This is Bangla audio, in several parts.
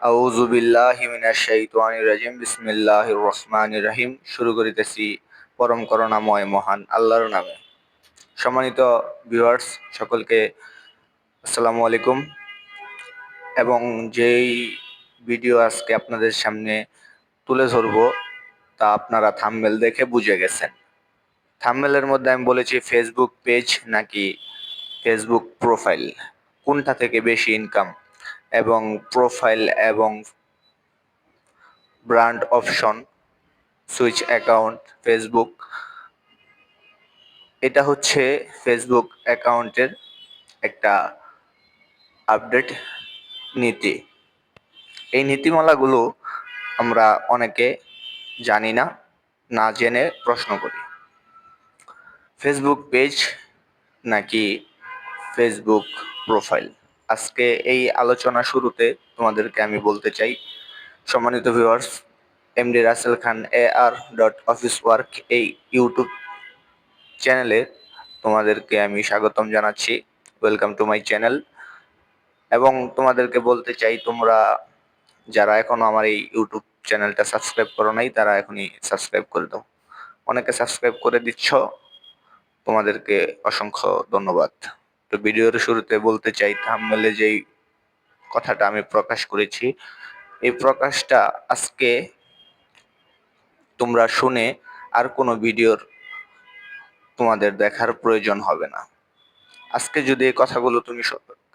আউযু বিল্লাহি মিনাশ শাইতানির রাজিম। বিসমিল্লাহির রহমানির রহিম। শুরু করিতেছি পরম করুণাময় মহান আল্লাহর নামে। সম্মানিত ভিউয়ার্স, সকলকে আসসালামু আলাইকুম। এবং যেই ভিডিও আজকে আপনাদের সামনে তুলে ধরবো তা আপনারা থাম্বনেল দেখে বুঝে গেছেন। থাম্বনেলের মধ্যে আমি বলেছি ফেসবুক পেজ নাকি ফেসবুক প্রোফাইল, কোনটা থেকে বেশি ইনকাম, এবং প্রোফাইল এবং brand option, switch account, Facebook, এটা হচ্ছে ফেসবুক অ্যাকাউন্টের একটা আপডেট নীতি। এই নীতিমালাগুলো আমরা অনেকে জানি না, না জেনে প্রশ্ন করি। ফেসবুক পেজ নাকি ফেসবুক প্রোফাইল, আজকে এই আলোচনা শুরুতে তোমাদেরকে আমি বলতে চাই, সম্মানিত ভিউয়ার্স, এমডি রাসেল খান AR.অফিস ওয়ার্ক এই ইউটিউব চ্যানেলে তোমাদেরকে আমি স্বাগতম জানাচ্ছি। Welcome to my channel. এবং তোমাদেরকে বলতে চাই, তোমরা যারা এখনো আমার এই ইউটিউব চ্যানেলটা সাবস্ক্রাইব করো নাই তারা এখনই সাবস্ক্রাইব করে দাও। অনেকে সাবস্ক্রাইব করে দিচ্ছ, তোমাদেরকে অসংখ্য ধন্যবাদ। তো ভিডিওর শুরুতে বলতে চাই, থাম্বনেলে যেই কথাটা আমি প্রকাশ করেছি, এই প্রকাশটা আজকে তোমরা শুনে আর কোনো ভিডিওর তোমাদের দেখার প্রয়োজন হবে না। আজকে যদি এই কথাগুলো তুমি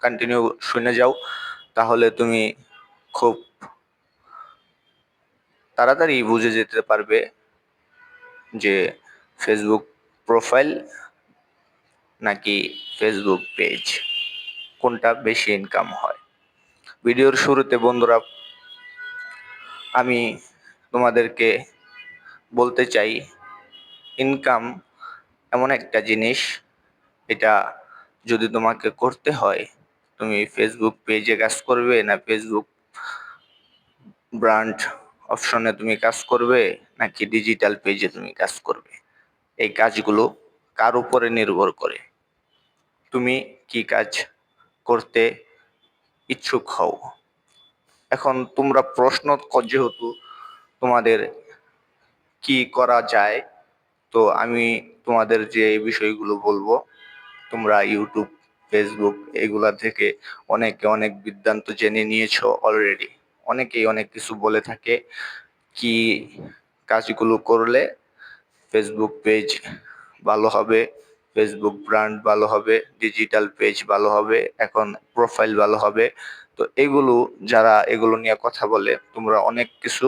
কন্টিনিউ শুনে যাও, তাহলে তুমি খুব তাড়াতাড়ি বুঝে যেতে পারবে যে ফেসবুক প্রোফাইল নাকি ফেসবুক পেজ, কোনটা বেশি ইনকাম হয়। ভিডিওর শুরুতে বন্ধুরা আমি তোমাদেরকে বলতে চাই, ইনকাম এমন একটা জিনিস, এটা যদি তোমাকে করতে হয়, তুমি ফেসবুক পেজে কাজ করবে না ফেসবুক ব্র্যান্ড অপশনে তুমি কাজ করবে নাকি ডিজিটাল পেজে তুমি কাজ করবে, এই কাজগুলো কার উপরে নির্ভর করে তুমি কি কাজ করতে ইচ্ছুক হও। এখন তোমরা প্রশ্ন যেহেতু তোমাদের কি করা যায়, তো আমি তোমাদের যে এই বিষয়গুলো বলবো, তোমরা ইউটিউব, ফেসবুক এগুলা থেকে অনেকে অনেক বিদ্যান্ত জেনে নিয়েছো অলরেডি। অনেকেই অনেক কিছু বলে থাকে, কি কাজগুলো করলে ফেসবুক পেজ ভালো হবে, ফেসবুক ব্র্যান্ড ভালো হবে, ডিজিটাল পেজ ভালো হবে, এখন প্রোফাইল ভালো হবে। তো এগুলো যারা এগুলো নিয়ে কথা বলে, তোমরা অনেক কিছু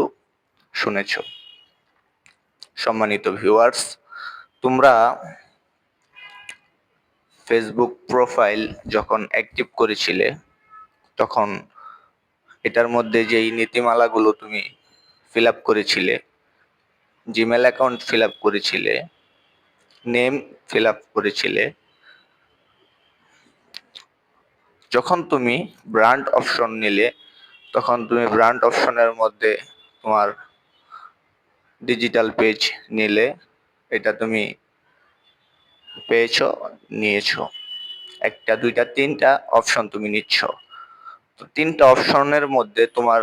শুনেছো। সম্মানিত ভিউয়ার্স, তোমরা ফেসবুক প্রোফাইল যখন অ্যাক্টিভ করেছিলে, তখন এটার মধ্যে যেই নীতিমালাগুলো তুমি ফিল আপ করেছিলে, জিমেল অ্যাকাউন্ট ফিল আপ করেছিলে, নেম ফিল আপ করেছিলে, যখন তুমি ব্র্যান্ড অপশন নিলে, তখন তুমি ব্র্যান্ড অপশনের মধ্যে তোমার ডিজিটাল পেজ নিলে, এটা তুমি পেয়েছো, নিয়েছো, একটা দুইটা তিনটা অপশন তুমি নিচ্ছ। তো তিনটা অপশনের মধ্যে তোমার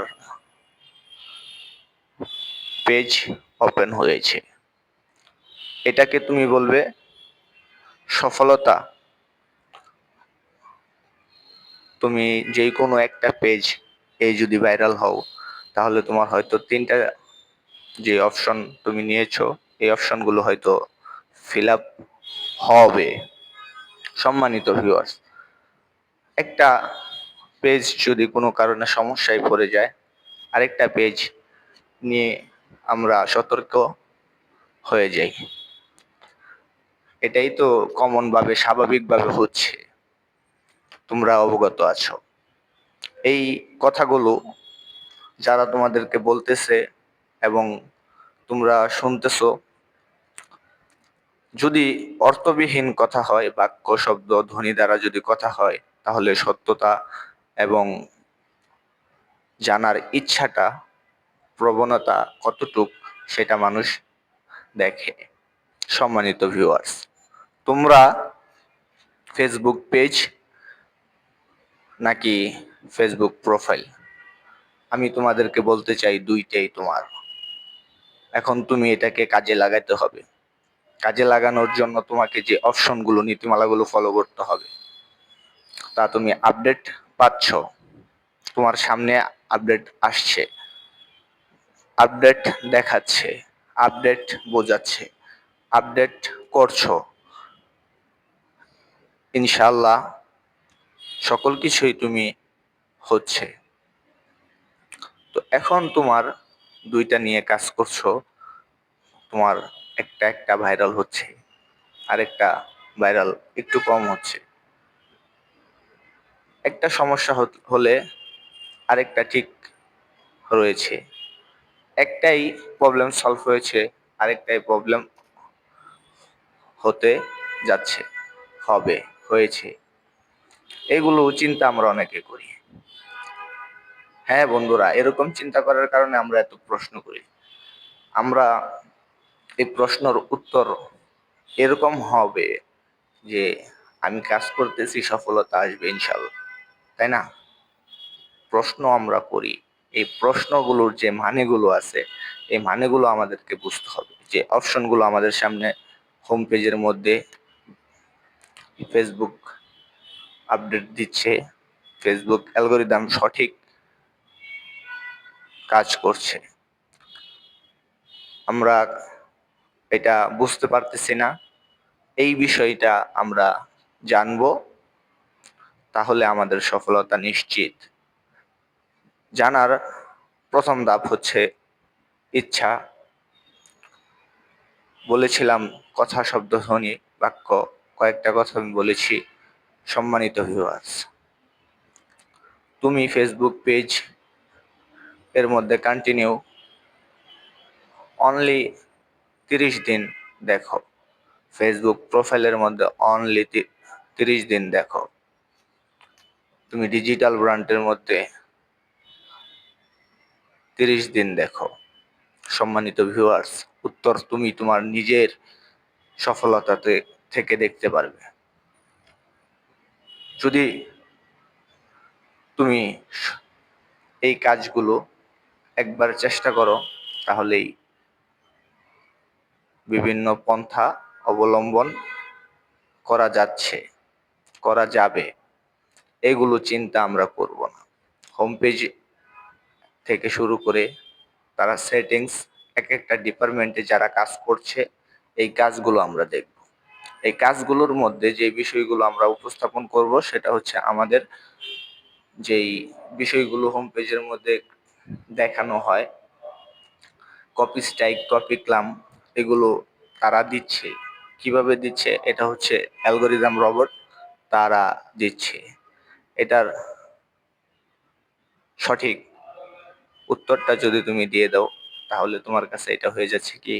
পেজ ওপেন হয়েছে, এটাকে তুমি বলবে সফলতা। তুমি যেই কোনো একটা পেজ এই যদি ভাইরাল হও, তাহলে তোমার হয়তো তিনটা যে অপশন তুমি নিয়েছো, এই অপশনগুলো হয়তো ফিল আপ হবে। সম্মানিত ভিউয়ার্স, একটা পেজ যদি কোনো কারণে সমস্যায় পড়ে যায়, আরেকটা পেজ নিয়ে আমরা সতর্ক হয়ে যাই। এটাই তো কমন ভাবে, স্বাভাবিকভাবে হচ্ছে, তোমরা অবগত আছো। এই কথাগুলো যারা তোমাদেরকে বলতেছে এবং তোমরা শুনতেছো, যদি অর্থবিহীন কথা হয়, বাক্য শব্দ ধ্বনি দ্বারা যদি কথা হয়, তাহলে সত্যতা এবং জানার ইচ্ছাটা, প্রবণতা কতটুক, সেটা মানুষ দেখে। সম্মানিত ভিউয়ার্স, তোমরা ফেসবুক পেজ নাকি ফেসবুক প্রোফাইল, আমি তোমাদেরকে বলতে চাই দুইটাই তোমার। এখন তুমি এটাকে কাজে লাগাতে হবে। কাজে লাগানোর জন্য তোমাকে যে অপশনগুলো, নীতিমালাগুলো ফলো করতে হবে, তা তুমি আপডেট পাচ্ছ, তোমার সামনে আপডেট আসছে, আপডেট দেখাচ্ছে, আপডেট বোঝাচ্ছে, আপডেট করছো, ইনশাল্লাহ সকল কিছুই তুমি হচ্ছে। তো এখন তোমার দুইটা নিয়ে কাজ করছো, তোমার একটা একটা ভাইরাল হচ্ছে, আরেকটা ভাইরাল একটু কম হচ্ছে। একটা সমস্যা হলে আরেকটা ঠিক রয়েছে, একটাই প্রবলেম সলভ হয়েছে, আরেকটাই প্রবলেম হতে যাচ্ছে, হবে, হয়েছে। এগুলো চিন্তা আমরা অনেকে করি। হ্যাঁ বন্ধুরা, এরকম চিন্তা করার কারণে আমরা এত প্রশ্ন করি। আমরা এই প্রশ্নের উত্তর এরকম হবে যে আমি কাজ করতেছি, সফলতা আসবে ইনশাল্লাহ, তাই না? প্রশ্ন আমরা করি, এই প্রশ্নগুলোর যে মানেগুলো আছে, এই মানেগুলো আমাদেরকে বুঝতে হবে। যে অপশনগুলো আমাদের সামনে হোম পেজের মধ্যে ফেসবুক আপডেট দিচ্ছে, ফেসবুক অ্যালগরিদম সঠিক কাজ করছে, আমরা এটা বুঝতে পারতেছি না, এই বিষয়টা আমরা জানবো, তাহলে আমাদের সফলতা নিশ্চিত। জানার প্রথম ধাপ হচ্ছে ইচ্ছা। বলেছিলাম কথা, শব্দ, ধ্বনি, বাক্য, কয়েকটা কথা আমি বলেছি। সম্মানিত ভিউয়ার্স, তুমি ফেসবুক পেজ এর মধ্যে কন্টিনিউ অনলি 30 দিন দেখো, ফেসবুক প্রোফাইলের মধ্যে অনলি 30 দিন দেখো, তুমি ডিজিটাল ব্র্যান্ডের মধ্যে 30 দিন দেখো। সম্মানিত ভিউয়ার্স, উত্তর তুমি তোমার নিজের সফলতাতে থেকে দেখতে পারবে। যদি তুমি এই কাজগুলো একবার চেষ্টা করো, তাহলেই বিভিন্ন পন্থা অবলম্বন করা যাচ্ছে, করা যাবে। এগুলো চিন্তা আমরা করব না। হোম পেজ থেকে শুরু করে তারা সেটিংস, এক একটা ডিপার্টমেন্টে যারা কাজ করছে, এই কাজগুলো আমরা দেখব। এই কাজগুলোর মধ্যে যে বিষয়গুলো আমরা উপস্থাপন করব, সেটা হচ্ছে আমাদের যেই বিষয়গুলো হোম পেজের মধ্যে দেখানো হয়, কপি স্ট্রাইক, কপি ক্লাম, এগুলো তারা দিচ্ছে। কিভাবে দিচ্ছে? এটা হচ্ছে অ্যালগরিদম রোবট তারা দিচ্ছে। এটার সঠিক উত্তরটা যদি তুমি দিয়ে দাও, তাহলে তোমার কাছে এটা হয়ে যাচ্ছে কি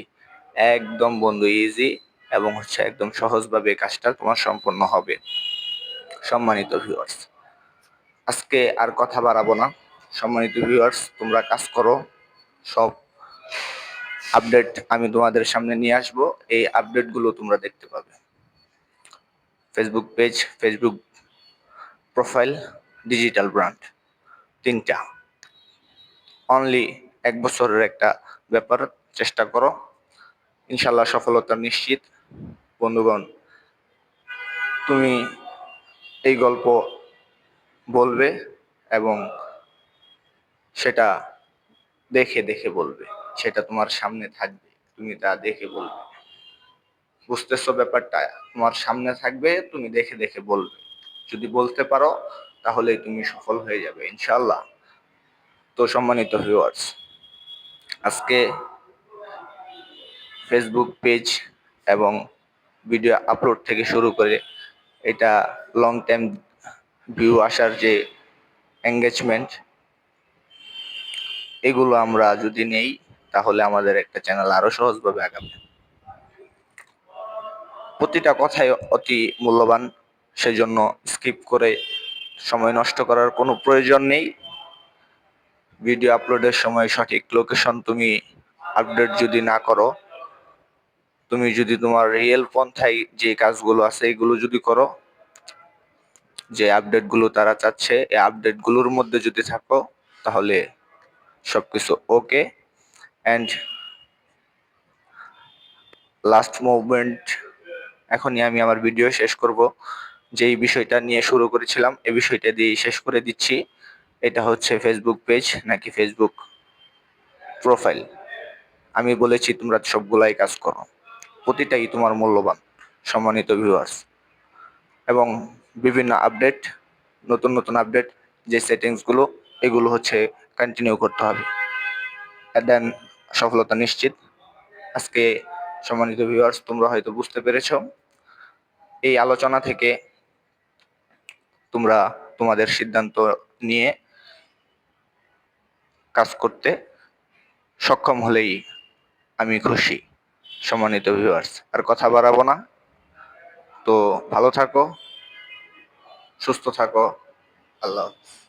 একদম বন্ধু ইজি, এবং হচ্ছে একদম সহজভাবে কাজটা তোমার সম্পন্ন হবে। সম্মানিত ভিউয়ার্স, আজকে আর কথা বাড়াবো না। সম্মানিত ভিউয়ার্স, তোমরা কাজ করো, সব আপডেট আমি তোমাদের সামনে নিয়ে আসব। এই আপডেটগুলো তোমরা দেখতে পাবে। Facebook page, Facebook profile, digital brand, তিনটা অনলি 1 বছরের একটা ব্যাপার। চেষ্টা করো, ইনশাল্লাহ সফলতা নিশ্চিত। বন্ধুগণ, তুমি এই গল্প বলবে এবং সেটা দেখে দেখে বলবে, সেটা তোমার সামনে থাকবে, তুমি তা দেখে বলবে। বুঝতেছো ব্যাপারটা? তোমার সামনে থাকবে, তুমি দেখে দেখে বলবে। যদি বলতে পারো, তাহলে তুমি সফল হয়ে যাবে ইনশাল্লাহ। তো সম্মানিত ভিউয়ার্স, আজকে ফেসবুক পেজ এবং ভিডিও আপলোড থেকে শুরু করে এটা লং টাইম ভিউ আসার যে এঙ্গেজমেন্ট, এগুলো আমরা যদি নেই, তাহলে আমাদের একটা চ্যানেল আরো সহজভাবে আগাবে। প্রতিটা কথাই অতি মূল্যবান, সেজন্য স্কিপ করে সময় নষ্ট করার কোনো প্রয়োজন নেই। ভিডিও আপলোডের সময় সঠিক লোকেশন তুমি আপডেট যদি না করো, তুমি যদি তোমার রিয়েল পন্থায় যে কাজগুলো আছে এগুলো যদি করো, যে আপডেটগুলো তারা চাচ্ছে এই আপডেটগুলোর মধ্যে যদি থাকো, তাহলে সবকিছু ওকে। অ্যান্ড লাস্ট মুভমেন্ট, এখনই আমি আমার ভিডিও শেষ করব। যেই বিষয়টা নিয়ে শুরু করেছিলাম এই বিষয়টা দিয়ে শেষ করে দিচ্ছি। এটা হচ্ছে ফেসবুক পেজ নাকি ফেসবুক প্রোফাইল। আমি বলেছি তোমরা সবগুলাই কাজ করো, প্রতিটাই তোমার মূল্যবান সম্মানিত ভিউয়ার্স। এবং বিভিন্ন আপডেট, নতুন নতুন আপডেট, যে সেটিংসগুলো, এগুলো হচ্ছে কন্টিনিউ করতে হবে, দেন সফলতা নিশ্চিত। আজকে সম্মানিত ভিউয়ার্স, তোমরা হয়তো বুঝতে পেরেছো এই আলোচনা থেকে তোমরা তোমাদের সিদ্ধান্ত নিয়ে কাজ করতে সক্ষম হলেই আমি খুশি। সম্মানিত ভিউয়ার্স, আর কথা বাড়াবো না, তো ভালো থাকো, সুস্থ থাকো, আল্লাহ হাফেজ।